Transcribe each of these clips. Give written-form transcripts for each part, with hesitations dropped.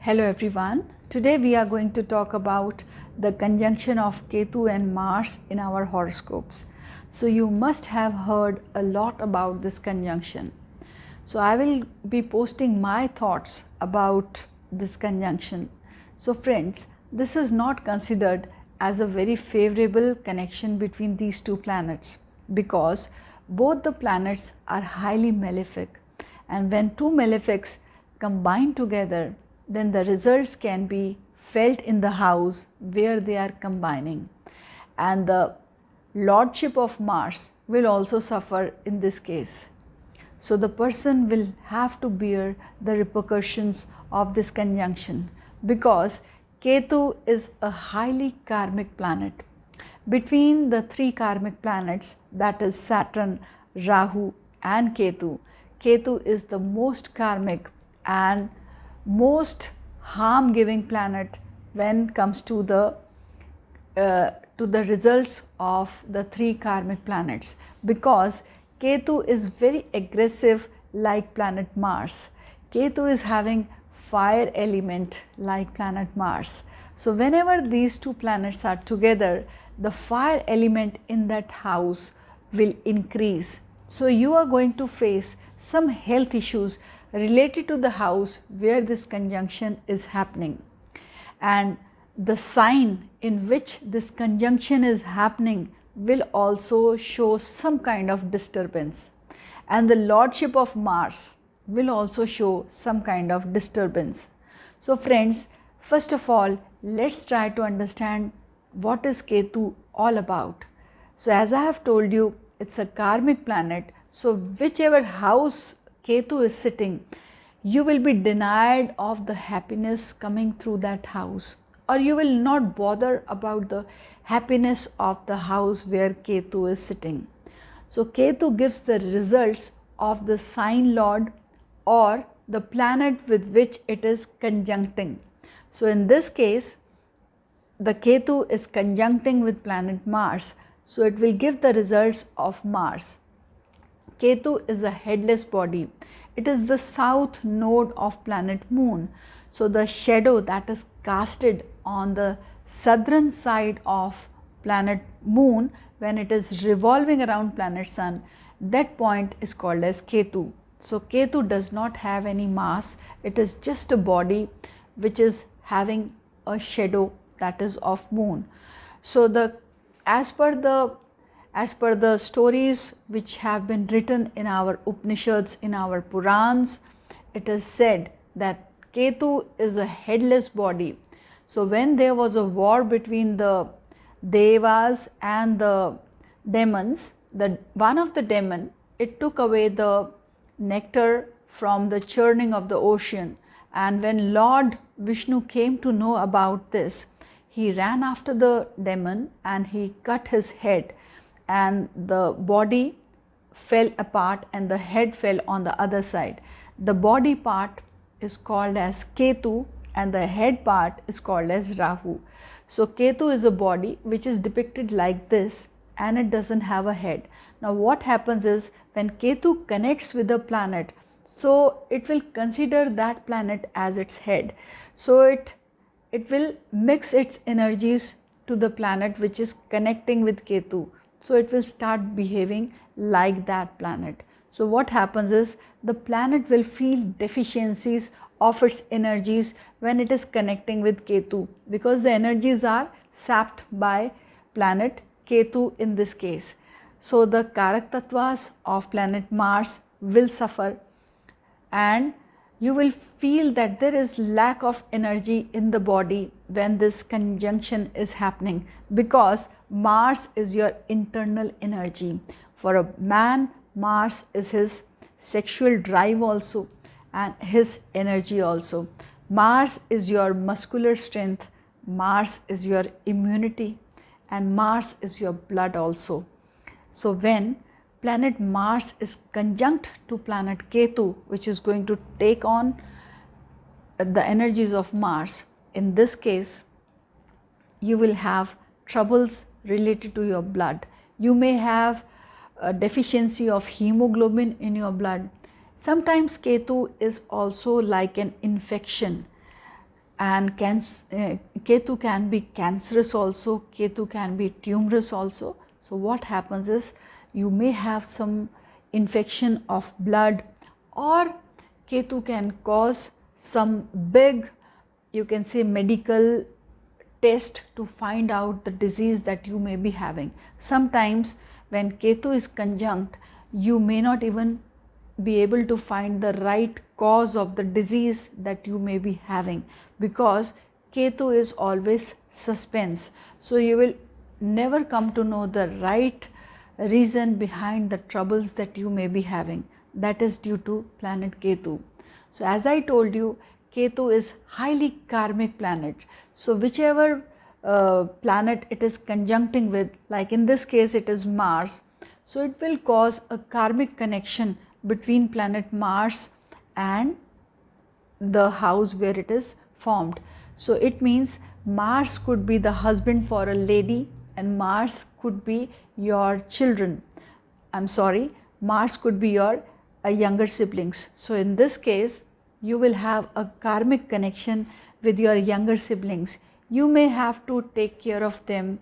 Hello everyone. Today we are going to talk about the conjunction of Ketu and Mars in our horoscopes. So you must have heard a lot about this conjunction. So I will be posting my thoughts about this conjunction. So friends, this is not considered as a very favorable connection between these two planets because both the planets are highly malefic, and when two malefics combine together, then the results can be felt in the house where they are combining, and the lordship of Mars will also suffer in this case. So the person will have to bear the repercussions of this conjunction because Ketu is a highly karmic planet. Between the three karmic planets, that is Saturn, Rahu and Ketu, Ketu is the most karmic and most harm giving planet when comes to the results of the three karmic planets, because Ketu is very aggressive like planet Mars. Ketu is having fire element like planet Mars. So whenever these two planets are together, the fire element in that house will increase. So you are going to face some health issues related to the house where this conjunction is happening. And the sign in which this conjunction is happening will also show some kind of disturbance, and the lordship of Mars will also show some kind of disturbance. So friends, first of all, let's try to understand what is Ketu all about. So as I have told you, it's a karmic planet. So whichever house Ketu is sitting, you will be denied of the happiness coming through that house, or you will not bother about the happiness of the house where Ketu is sitting. So Ketu gives the results of the sign lord or the planet with which it is conjuncting. So in this case, the Ketu is conjuncting with planet Mars, so it will give the results of Mars. Ketu is a headless body. It is the south node of planet Moon. So the shadow that is casted on the southern side of planet Moon when it is revolving around planet Sun, that point is called as Ketu. So Ketu does not have any mass. It is just a body which is having a shadow that is of Moon. So as per the stories which have been written in our Upanishads, in our Purans, it is said that Ketu is a headless body. So when there was a war between the Devas and the demons, one of the demon, it took away the nectar from the churning of the ocean, and when Lord Vishnu came to know about this, he ran after the demon and he cut his head, and the body fell apart and the head fell on the other side. The body part is called as Ketu and the head part is called as Rahu. So Ketu is a body which is depicted like this and it doesn't have a head. Now what happens is, when Ketu connects with a planet, so it will consider that planet as its head. So it will mix its energies to the planet which is connecting with Ketu. So it will start behaving like that planet. So what happens is, the planet will feel deficiencies of its energies when it is connecting with Ketu, because the energies are sapped by planet Ketu in this case. So the Karak Tattvas of planet Mars will suffer, and you will feel that there is lack of energy in the body when this conjunction is happening, because Mars is your internal energy. For a man, Mars is his sexual drive also and his energy also. Mars is your muscular strength, Mars is your immunity, and Mars is your blood also. So when planet Mars is conjunct to planet Ketu, which is going to take on the energies of Mars, in this case you will have troubles related to your blood. You may have a deficiency of hemoglobin in your blood. Sometimes Ketu is also like an infection. and Ketu can be cancerous also, Ketu can be tumorous also. So what happens is you may have some infection of blood, or Ketu can cause some big, you can say, medical test to find out the disease that you may be having. Sometimes when Ketu is conjunct, you may not even be able to find the right cause of the disease that you may be having, because Ketu is always suspense. So you will never come to know the right reason behind the troubles that you may be having. That is due to planet Ketu. So as I told you, Ketu is highly karmic planet. So whichever planet it is conjuncting with, like in this case it is Mars, so it will cause a karmic connection between planet Mars and the house where it is formed. So it means Mars could be the husband for a lady, and Mars could be your children. Mars could be your younger siblings. So in this case, you will have a karmic connection with your younger siblings. You may have to take care of them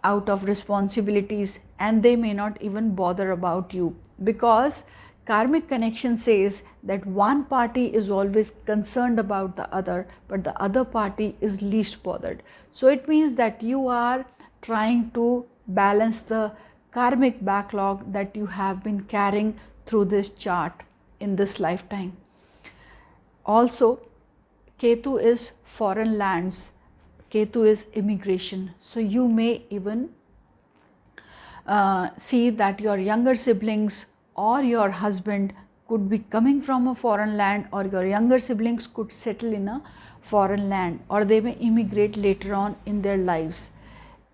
out of responsibilities, and they may not even bother about you, because karmic connection says that one party is always concerned about the other, but the other party is least bothered. So it means that you are trying to balance the karmic backlog that you have been carrying through this chart in this lifetime. Also, Ketu is foreign lands, Ketu is immigration. So you may even see that your younger siblings or your husband could be coming from a foreign land, or your younger siblings could settle in a foreign land, or they may immigrate later on in their lives.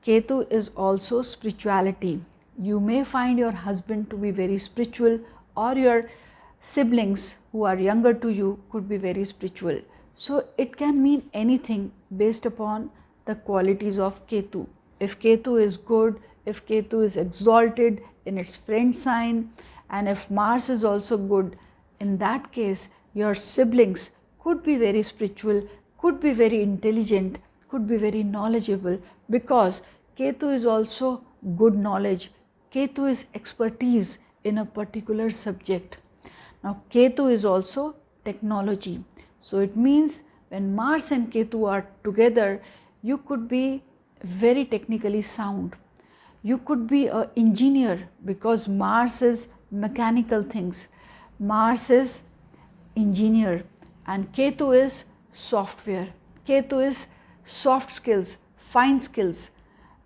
Ketu is also spirituality. You may find your husband to be very spiritual, or your siblings who are younger to you could be very spiritual. So it can mean anything based upon the qualities of Ketu. If Ketu is good, if Ketu is exalted in its friend sign, and if Mars is also good, in that case your siblings could be very spiritual, could be very intelligent, could be very knowledgeable, because Ketu is also good knowledge. Ketu is expertise in a particular subject. Now Ketu is also technology. So it means when Mars and Ketu are together, you could be very technically sound. You could be an engineer, because Mars is mechanical things. Mars is engineer, and Ketu is software. Ketu is soft skills, fine skills,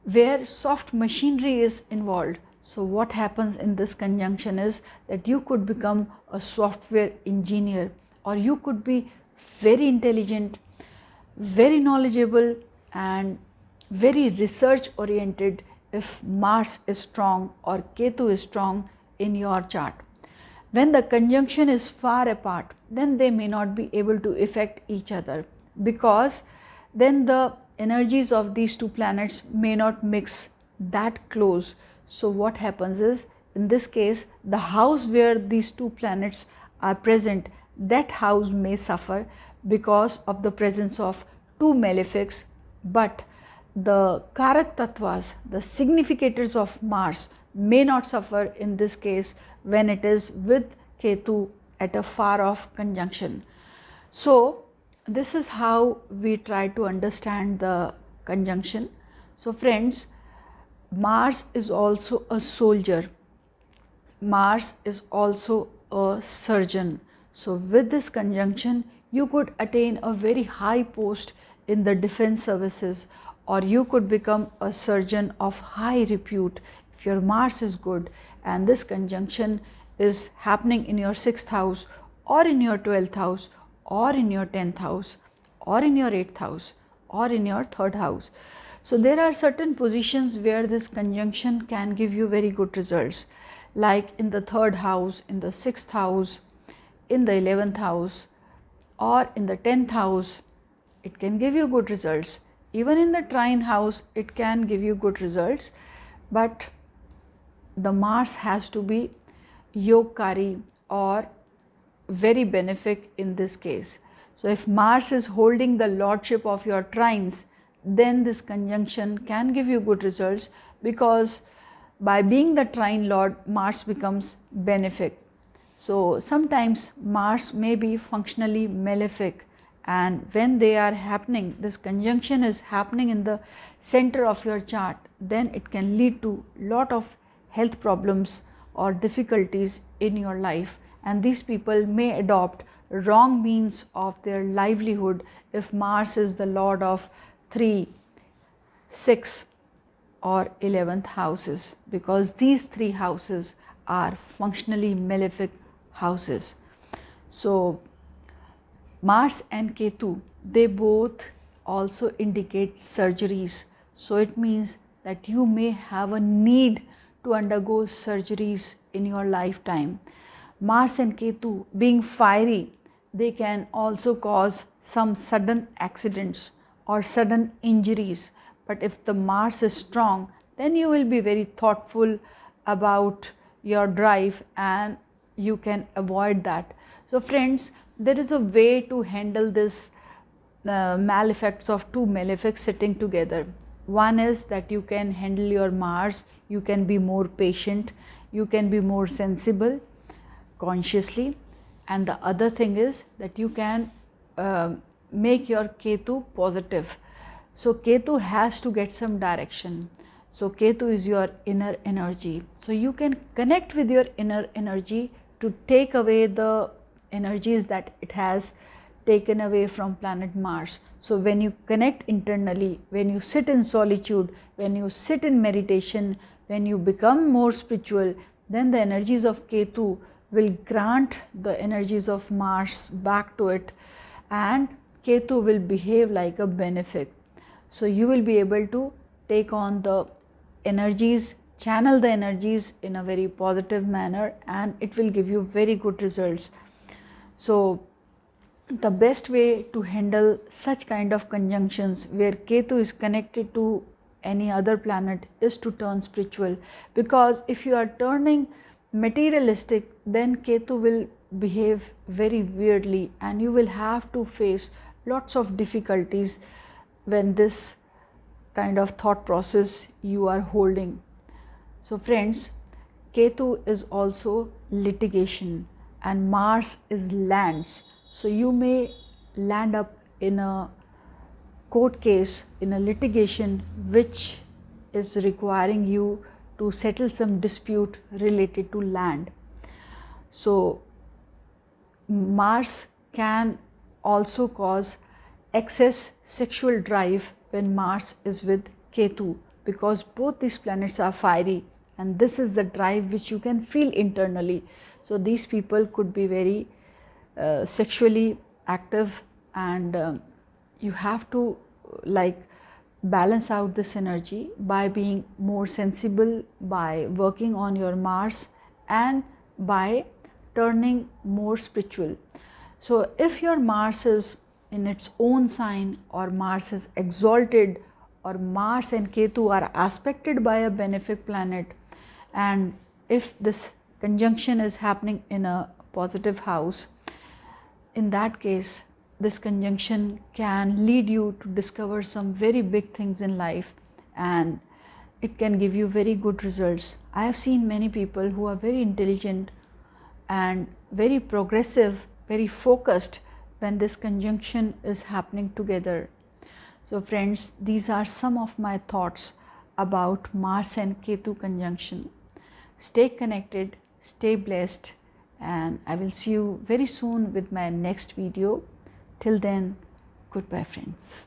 where soft machinery is involved. So what happens in this conjunction is that you could become a software engineer, or you could be very intelligent, very knowledgeable, and very research oriented if Mars is strong or Ketu is strong in your chart. When the conjunction is far apart, then they may not be able to affect each other, because then the energies of these two planets may not mix that close. So what happens is, in this case, the house where these two planets are present, that house may suffer because of the presence of two malefics, but the karak tattvas, the significators of Mars, may not suffer in this case when it is with Ketu at a far off conjunction. So this is how we try to understand the conjunction. So friends, Mars is also a soldier. Mars is also a surgeon. So with this conjunction, you could attain a very high post in the defense services, or you could become a surgeon of high repute if your Mars is good and this conjunction is happening in your 6th house, or in your 12th house, or in your 10th house, or in your 8th house, or in your 3rd house. So there are certain positions where this conjunction can give you very good results, like in the 3rd house, in the 6th house, in the 11th house, or in the 10th house. It can give you good results. Even in the trine house, it can give you good results, but the Mars has to be yogkari or very benefic in this case. So if Mars is holding the lordship of your trines, then this conjunction can give you good results, because by being the trine lord, Mars becomes benefic. So sometimes Mars may be functionally malefic, and when they are happening, this conjunction is happening in the center of your chart, then it can lead to lot of health problems or difficulties in your life, and these people may adopt wrong means of their livelihood if Mars is the lord of 3, 6 or 11th houses, because these 3 houses are functionally malefic houses. So Mars and Ketu, they both also indicate surgeries. So it means that you may have a need to undergo surgeries in your lifetime. Mars and Ketu being fiery, they can also cause some sudden accidents or sudden injuries. But if the Mars is strong, then you will be very thoughtful about your drive and you can avoid that. So friends, there is a way to handle this malefacts of 2 malefics sitting together. One is that you can handle your Mars, you can be more patient, you can be more sensible consciously, and the other thing is that you can make your Ketu positive. So Ketu has to get some direction. So Ketu is your inner energy. So you can connect with your inner energy to take away the energies that it has taken away from planet Mars. So when you connect internally, when you sit in solitude, when you sit in meditation, when you become more spiritual, then the energies of Ketu will grant the energies of Mars back to it, and Ketu will behave like a benefic. So you will be able to take on the energies, channel the energies in a very positive manner, and it will give you very good results. So the best way to handle such kind of conjunctions where Ketu is connected to any other planet is to turn spiritual, because if you are turning materialistic, then Ketu will behave very weirdly and you will have to face lots of difficulties when this kind of thought process you are holding. So friends, Ketu is also litigation and Mars is lands. So you may land up in a court case, in a litigation which is requiring you to settle some dispute related to land. So Mars can also cause excess sexual drive when Mars is with Ketu, because both these planets are fiery and this is the drive which you can feel internally. So these people could be very sexually active, and you have to balance out this energy by being more sensible, by working on your Mars, and by turning more spiritual. So if your Mars is in its own sign, or Mars is exalted, or Mars and Ketu are aspected by a benefic planet, and if this conjunction is happening in a positive house, in that case this conjunction can lead you to discover some very big things in life, and it can give you very good results. I have seen many people who are very intelligent and very progressive, very focused when this conjunction is happening together. So friends, these are some of my thoughts about Mars and Ketu conjunction. Stay connected, stay blessed, and I will see you very soon with my next video. Till then, goodbye friends.